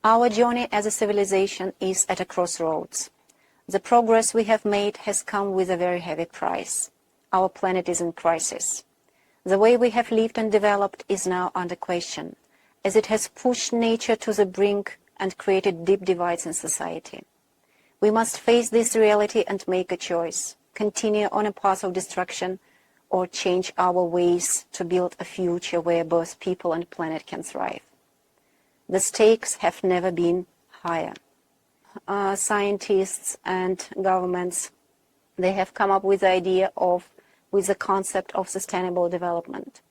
Our journey as a civilization is at a crossroads. The progress we have made has come with a very heavy price. Our planet is in crisis. The way we have lived and developed is now under question, as it has pushed nature to the brink and created deep divides in society. We must face this reality and make a choice, continue on a path of destruction, or change our ways to build a future where both people and planet can thrive. The stakes have never been higher. Scientists and governments, they have come up with the concept of sustainable development.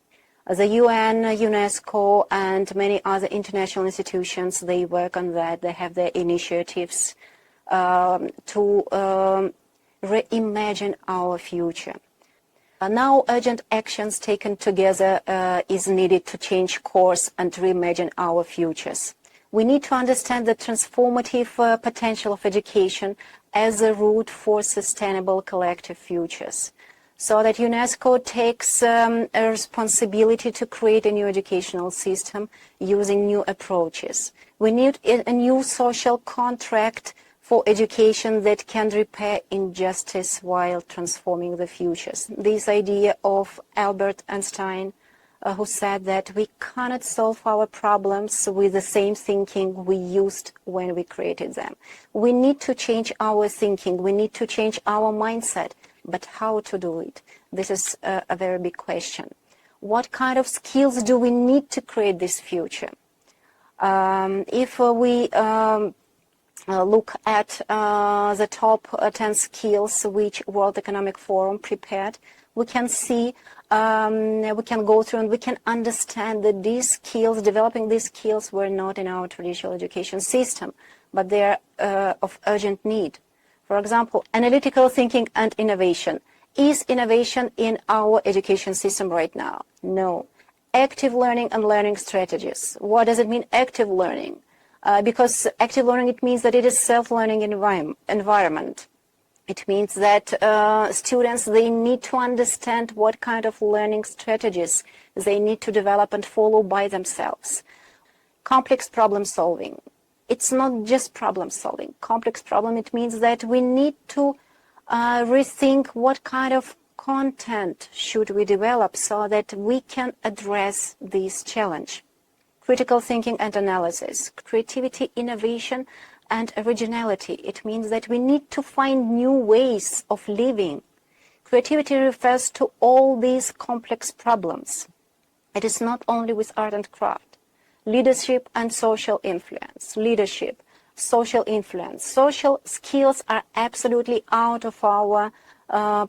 The UN, UNESCO, and many other international institutions, they work on that. They have their initiatives to reimagine our future. Now urgent actions taken together is needed to change course and reimagine our futures. We need to understand the transformative potential of education as a route for sustainable collective futures, so that UNESCO takes a responsibility to create a new educational system using new approaches. We need a new social contract for education that can repair injustice while transforming the futures. This idea of Albert Einstein, who said that we cannot solve our problems with the same thinking we used when we created them. We need to change our thinking, we need to change our mindset, but how to do it? This is a very big question. What kind of skills do we need to create this future? If we look at the top 10 skills which World Economic Forum prepared, we can see, we can go through and we can understand that these skills, developing these skills, were not in our traditional education system, but they are of urgent need. For example, analytical thinking and innovation. Is innovation in our education system right now? No. Active learning and learning strategies. What does it mean, active learning? Because active learning, it means that it is self-learning environment. It means that students, they need to understand what kind of learning strategies they need to develop and follow by themselves. Complex problem solving. It's not just problem solving. Complex problem, it means that we need to rethink what kind of content should we develop so that we can address this challenge. Critical thinking and analysis, creativity, innovation, and originality. It means that we need to find new ways of living. Creativity refers to all these complex problems. It is not only with art and craft. Leadership and social influence. Leadership, social influence. Social skills are absolutely out of our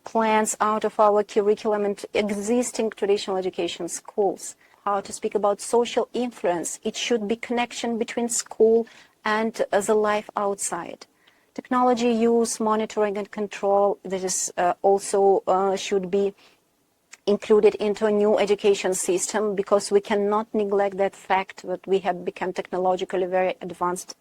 plans, out of our curriculum and existing traditional education schools. How to speak about social influence. It should be connection between school and the life outside. Technology use, monitoring and control, this is also should be included into a new education system, because we cannot neglect that fact that we have become technologically very advanced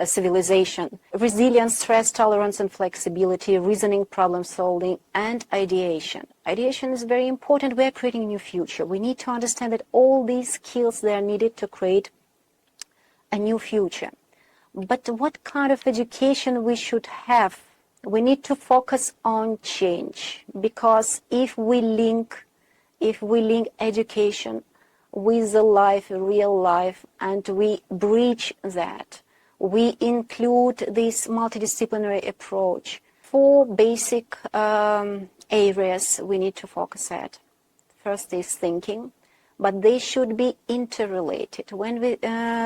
civilization. Resilience, stress tolerance and flexibility, reasoning, problem solving, and ideation. Ideation is very important. We are creating a new future. We need to understand that all these skills, they are needed to create a new future. But what kind of education we should have? We need to focus on change, because if we link education with the life, real life, and we bridge that, we include this multidisciplinary approach. 4 basic areas we need to focus at. First is thinking, but they should be interrelated. When we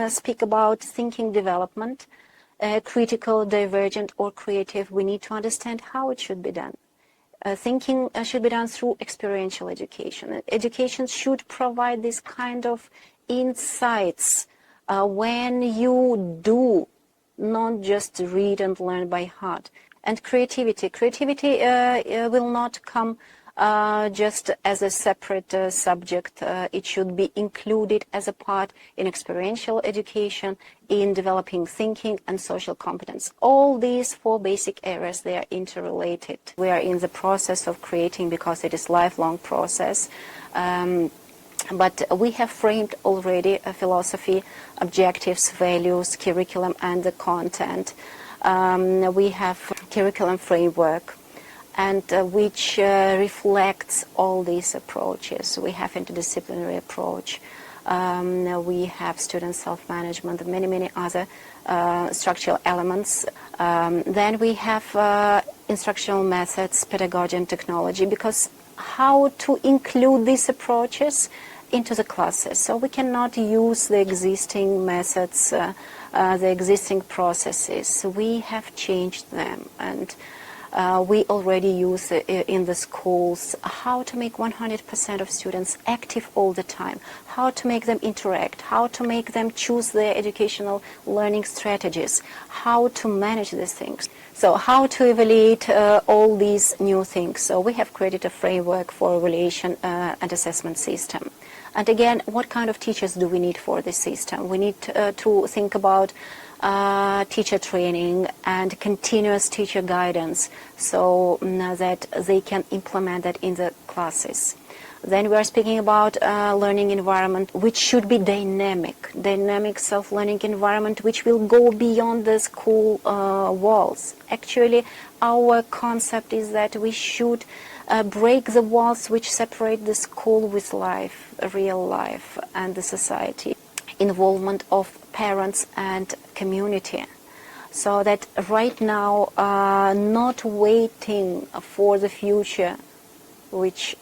speak about thinking development, critical, divergent, or creative, we need to understand how it should be done. Thinking should be done through experiential education. Education should provide this kind of insights when you do not just read and learn by heart. And creativity will not come just as a separate subject. It should be included as a part in experiential education, in developing thinking and social competence. All these 4 basic areas, they are interrelated. We are in the process of creating, because it is a lifelong process, But we have framed already a philosophy, objectives, values, curriculum, and the content. We have curriculum framework, and which reflects all these approaches. We have interdisciplinary approach. We have student self-management, many other structural elements. Then we have instructional methods, pedagogy, and technology, because how to include these approaches into the classes. So we cannot use the existing methods, the existing processes. We have changed them, and we already use in the schools how to make 100% of students active all the time, how to make them interact, how to make them choose their educational learning strategies, how to manage these things. So how to evaluate all these new things. So we have created a framework for evaluation and assessment system. And again, what kind of teachers do we need for this system? We need to think about teacher training and continuous teacher guidance, so that they can implement that in the classes. Then we are speaking about learning environment, which should be dynamic self-learning environment, which will go beyond the school walls. Actually, our concept is that we should break the walls which separate the school with life, real life, and the society. Involvement of parents and community, so that right now, not waiting for the future which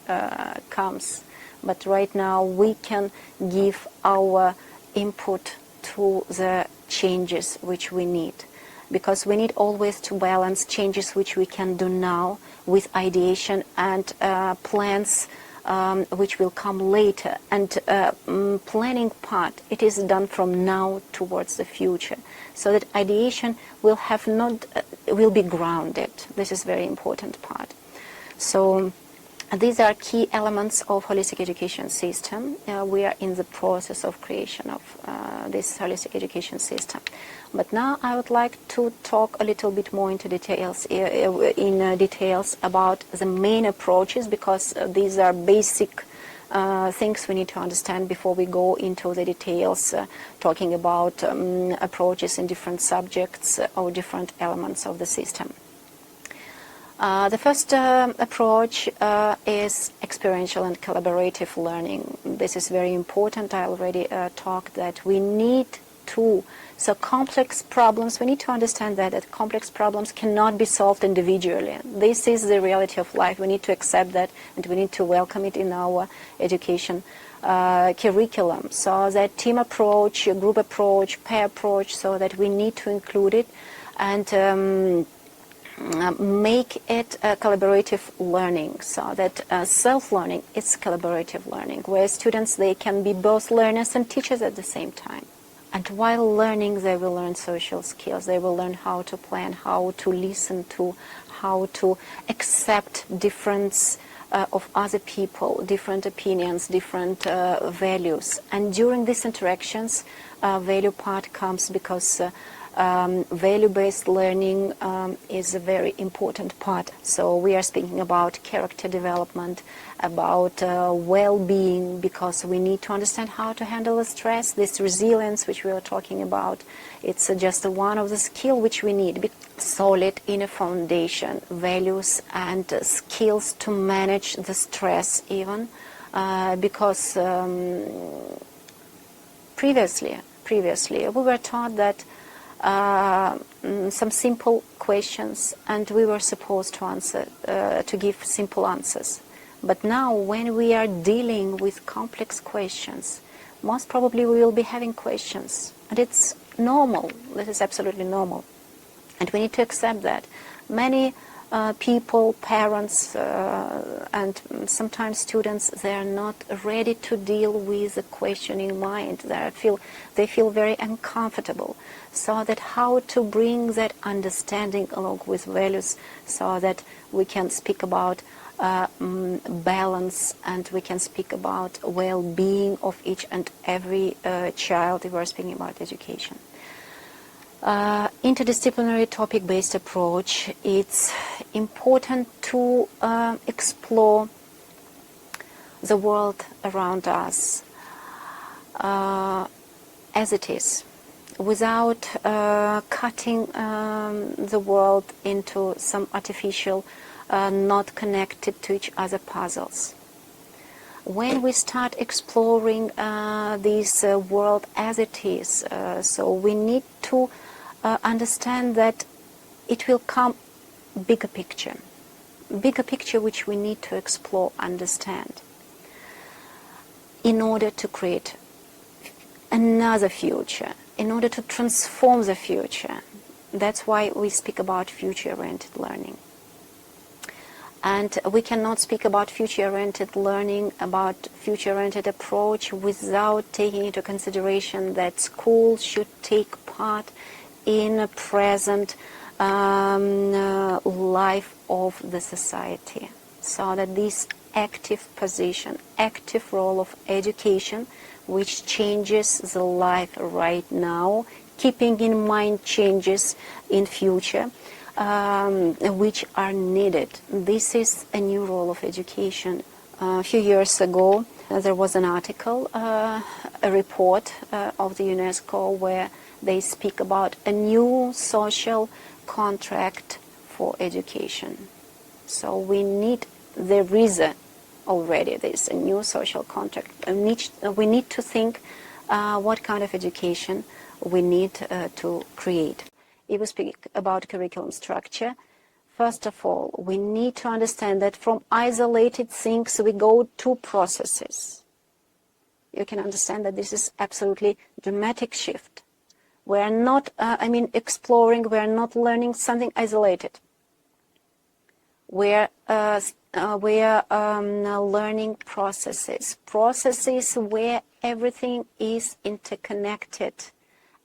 comes, but right now we can give our input to the changes which we need, because we need always to balance changes which we can do now with ideation and plans which will come later. And planning part, it is done from now towards the future, so that ideation will will be grounded. This is very important part. So these are key elements of holistic education system. We are in the process of creation of this holistic education system. But now I would like to talk a little bit more into details, details about the main approaches, because these are basic things we need to understand before we go into the details, talking about approaches in different subjects or different elements of the system. The first approach is experiential and collaborative learning. This is very important. I already talked that we need to, so complex problems, we need to understand that complex problems cannot be solved individually. This is the reality of life. We need to accept that, and we need to welcome it in our education curriculum. So that team approach, group approach, pair approach, so that we need to include it and make it collaborative learning, so that self-learning is collaborative learning, where students, they can be both learners and teachers at the same time. And while learning, they will learn social skills. They will learn how to plan, how to listen to, how to accept difference of other people, different opinions, different values. And during these interactions, value part comes, because value-based learning is a very important part. So we are speaking about character development, about well-being, because we need to understand how to handle the stress, this resilience which we are talking about. It's just one of the skills which we need. Solid inner foundation, values and skills to manage the stress even, because previously we were taught that some simple questions, and we were supposed to answer, to give simple answers. But now, when we are dealing with complex questions, most probably we will be having questions, and it's normal. This is absolutely normal, and we need to accept that. Many people, parents, and sometimes students, they are not ready to deal with the questioning mind. They feel very uncomfortable. So that how to bring that understanding along with values, so that we can speak about balance, and we can speak about well-being of each and every child if we're speaking about education. Interdisciplinary topic-based approach, it's important to explore the world around us as it is, without cutting the world into some artificial, not connected to each other puzzles. When we start exploring this world as it is, so we need to understand that it will come bigger picture which we need to explore, understand, in order to create another future, in order to transform the future. That's why we speak about future-oriented learning. And we cannot speak about future-oriented learning, about future-oriented approach, without taking into consideration that schools should take part in a present life of the society, so that this active position, active role of education, which changes the life right now, keeping in mind changes in future, which are needed. This is a new role of education. A few years ago, there was an article, a report of the UNESCO, where they speak about a new social contract for education. So we need, there is already a new social contract. We need to think what kind of education we need to create. If we speak about curriculum structure, first of all, we need to understand that from isolated things we go to processes. You can understand that this is absolutely dramatic shift. We are not, exploring, we are not learning something isolated. We are learning processes where everything is interconnected.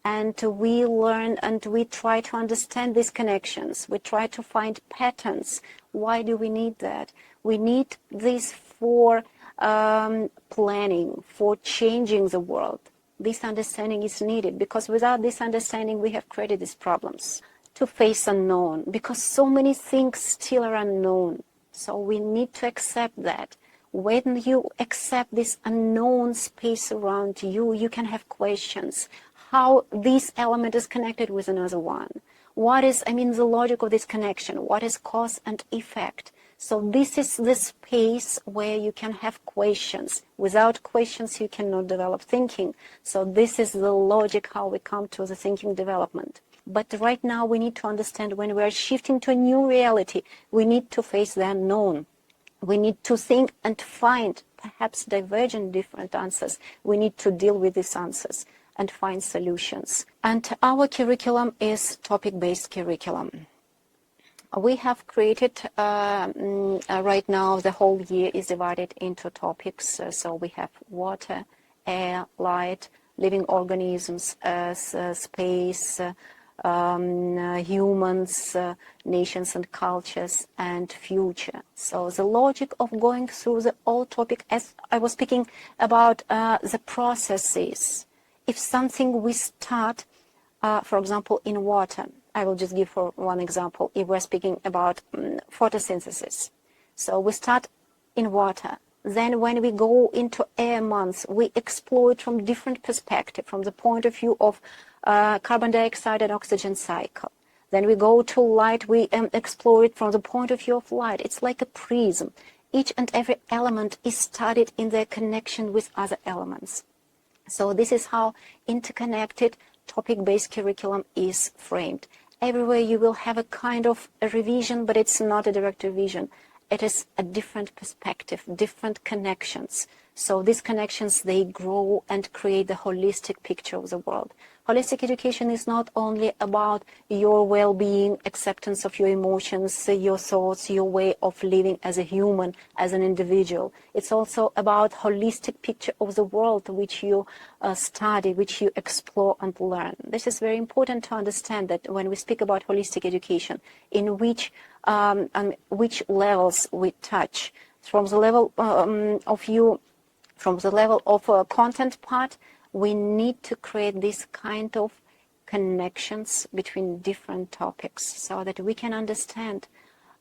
And we learn and we try to understand these connections. We try to find patterns. Why do we need that? We need this for planning, for changing the world. This understanding is needed, because without this understanding we have created these problems. To face unknown, because so many things still are unknown. So we need to accept that. When you accept this unknown space around you, you can have questions. How this element is connected with another one. What is, the logic of this connection? What is cause and effect? So this is the space where you can have questions. Without questions, you cannot develop thinking. So this is the logic how we come to the thinking development. But right now we need to understand, when we are shifting to a new reality, we need to face the unknown. We need to think and find perhaps divergent different answers. We need to deal with these answers and find solutions. And our curriculum is topic-based curriculum. We have created, right now the whole year is divided into topics. So we have water, air, light, living organisms, space, humans, nations and cultures, and future. So the logic of going through the all topic, as I was speaking about the processes. If something we start, for example, in water, I will just give for one example. If we're speaking about photosynthesis, so we start in water. Then when we go into air months, we explore it from different perspective, from the point of view of carbon dioxide and oxygen cycle. Then we go to light, we explore it from the point of view of light. It's like a prism. Each and every element is studied in their connection with other elements. So this is how interconnected topic-based curriculum is framed. Everywhere you will have a kind of a revision, but it's not a direct revision. It is a different perspective, different connections. So these connections, they grow and create the holistic picture of the world. Holistic education is not only about your well-being, acceptance of your emotions, your thoughts, your way of living as a human, as an individual. It's also about holistic picture of the world which you study, which you explore and learn. This is very important to understand, that when we speak about holistic education, in which levels we touch, from the level of content part, we need to create this kind of connections between different topics, so that we can understand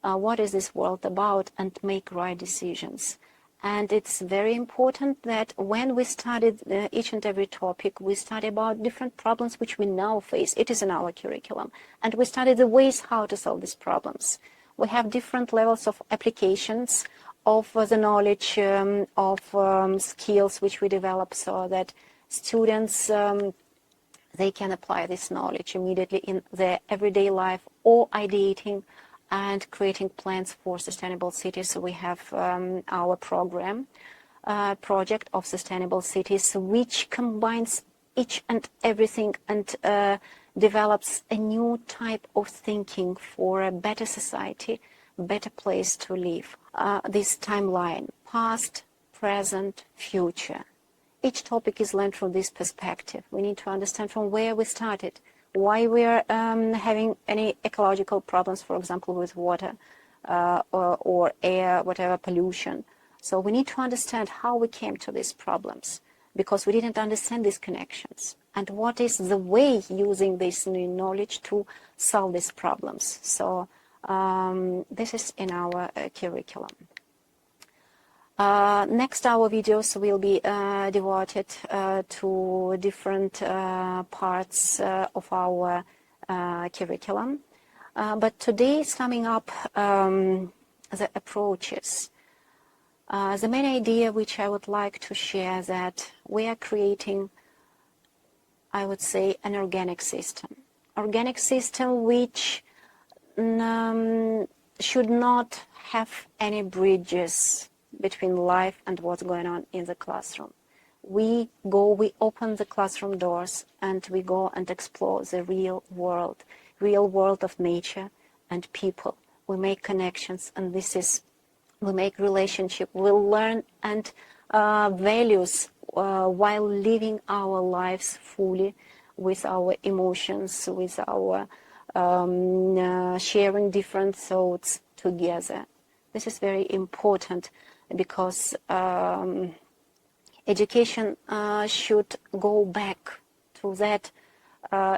what is this world about and make right decisions. And it's very important that when we studied each and every topic, we study about different problems which we now face. It is in our curriculum. And we study the ways how to solve these problems. We have different levels of applications of the knowledge, of skills which we develop, so that students, they can apply this knowledge immediately in their everyday life, or ideating and creating plans for sustainable cities. So we have our program, project of sustainable cities, which combines each and everything and develops a new type of thinking for a better society, better place to live. This timeline, past, present, future. Each topic is learned from this perspective. We need to understand from where we started, why we are having any ecological problems, for example, with water or air, whatever, pollution. So we need to understand how we came to these problems, because we didn't understand these connections. And what is the way using this new knowledge to solve these problems? So this is in our curriculum. Next, our videos will be devoted to different parts of our curriculum. But today, summing up the approaches, the main idea which I would like to share, that we are creating, I would say, an organic system. Organic system which should not have any bridges between life and what's going on in the classroom. We open the classroom doors and we go and explore the real world of nature and people. We make connections, and we make relationship. We learn and values while living our lives fully with our emotions, with our sharing different thoughts together. This is very important, because education should go back to that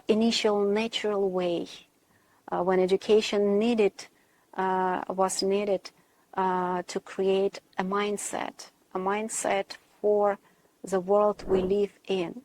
initial natural way when education was needed to create a mindset for the world we live in.